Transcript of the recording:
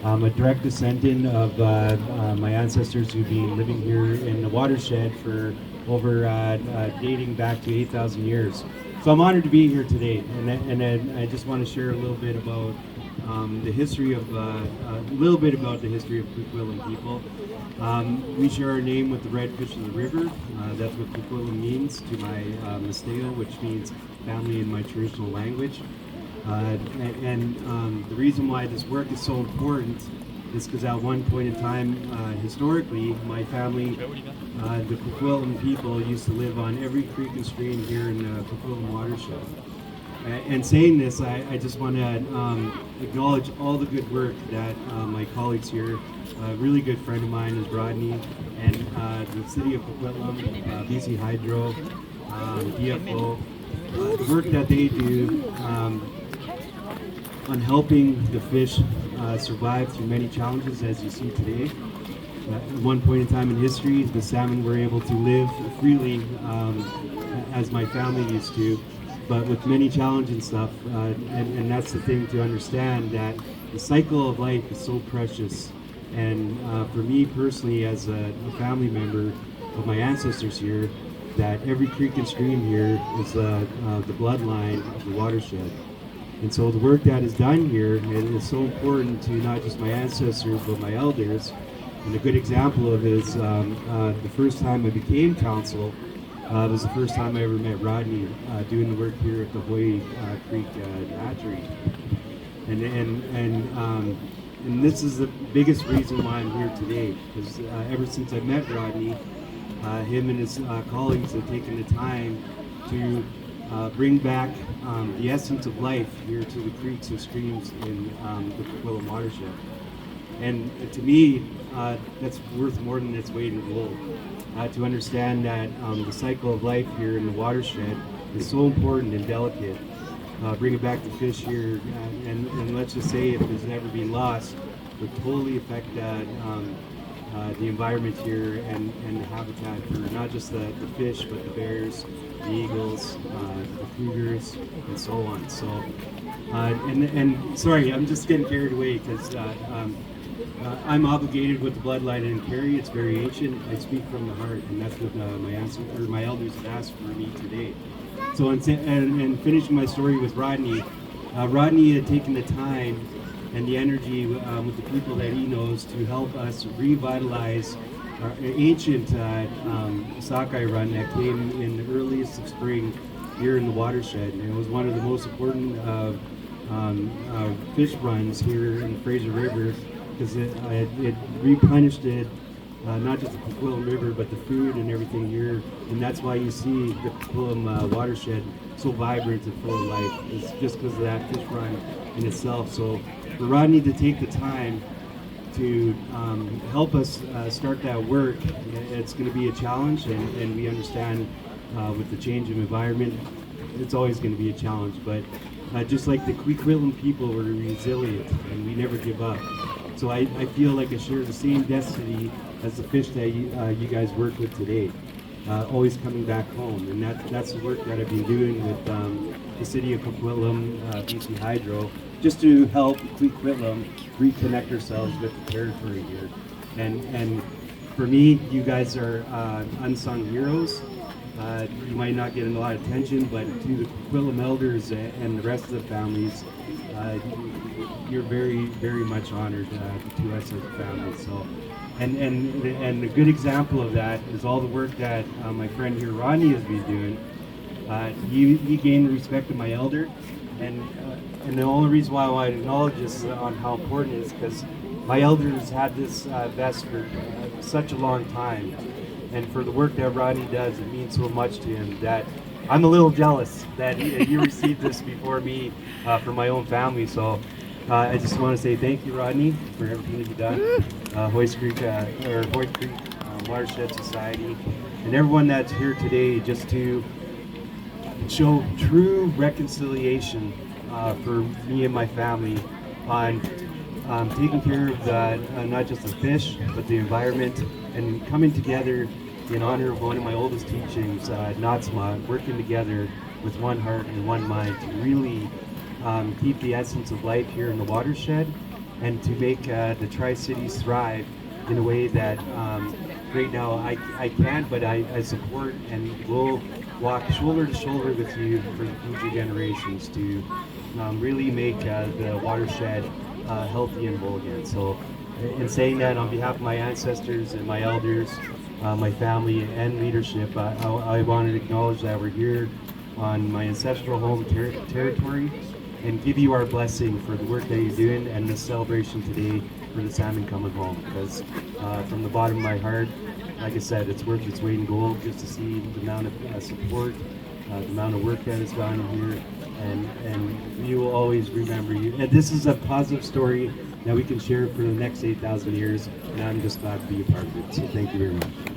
I'm a direct descendant of my ancestors who've been living here in the watershed for over dating back to 8,000 years. So I'm honored to be here today, and I just want to share a little bit about the history of the history of Coquitlam people. We share our name with the red fish of the river. That's what Coquitlam means to my Misteo, which means family in my traditional language. The reason why this work is so important is because at one point in time, historically, my family, the Coquitlam people, used to live on every creek and stream here in the Coquitlam watershed. And saying this, I just want to acknowledge all the good work that my colleagues here, a really good friend of mine is Rodney, and the city of Coquitlam, BC Hydro, DFO, the work that they do on helping the fish survive through many challenges, as you see today. At one point in time in history, the salmon were able to live freely as my family used to, but with many challenges and stuff. And that's the thing to understand, that the cycle of life is so precious. And for me personally, as a family member of my ancestors here, that every creek and stream here is the bloodline of the watershed. And so the work that is done here is so important to not just my ancestors, but my elders. And a good example of it is the first time I became council, was the first time I ever met Rodney doing the work here at the Hoy Creek Hatchery. And this is the biggest reason why I'm here today, because ever since I met Rodney, him and his colleagues have taken the time to bring back the essence of life here to the creeks and streams in the Coquitlam watershed. And to me, that's worth more than its weight in gold. To understand that the cycle of life here in the watershed is so important and delicate. Bringing back the fish here, and let's just say if it's never been lost, would totally affect the environment here and the habitat for not just the fish, but the bears, the eagles, the cougars, and so on. So, and sorry, I'm just getting carried away because I'm obligated with the bloodline in Kerry. It's very ancient. I speak from the heart, and that's what my elders have asked for me today. So, and finishing my story with Rodney, Rodney had taken the time and the energy with the people that he knows to help us revitalize our ancient sockeye run that came in the earliest of spring here in the watershed. And it was one of the most important fish runs here in the Fraser River, because it replenished it, not just the Coquitlam River, but the food and everything here. And that's why you see the Coquitlam watershed so vibrant and full of life. It's just because of that fish run in itself. So for Rodney to take the time to help us start that work, it's going to be a challenge, and we understand with the change of environment, it's always going to be a challenge. But just like the Coquitlam people were resilient, and we never give up. So I feel like I share the same destiny as the fish that you guys work with today, always coming back home. And that's the work that I've been doing with the city of Coquitlam, BC Hydro, just to help Coquitlam reconnect ourselves with the territory here. And for me, you guys are unsung heroes. You might not get a lot of attention, but to the Coquitlam elders and the rest of the families, you're very, very much honored to us as a family. So, and a good example of that is all the work that my friend here, Rodney, has been doing. He gained the respect of my elder, and the only reason why I want to acknowledge this on how important it is because my elders had this vest for such a long time, and for the work that Rodney does, it means so much to him that I'm a little jealous that you received this before me for my own family. So I just want to say thank you, Rodney, for everything that you've done. Hoy Creek Watershed Society, and everyone that's here today, just to show true reconciliation for me and my family on taking care of not just the fish, but the environment, and coming together in honor of one of my oldest teachings, Natsma, working together with one heart and one mind to really keep the essence of life here in the watershed and to make the Tri-Cities thrive in a way that right now I can't, but I support and will walk shoulder to shoulder with you for the future generations to really make the watershed healthy and whole again. So in saying that, on behalf of my ancestors and my elders, my family and leadership, I want to acknowledge that we're here on my ancestral home territory and give you our blessing for the work that you're doing and the celebration today for the salmon coming home. Because from the bottom of my heart, like I said, it's worth its weight in gold just to see the amount of support, the amount of work that has gone in here, and we will always remember you. And this is a positive story that we can share for the next 8,000 years, and I'm just glad to be a part of it. So thank you very much.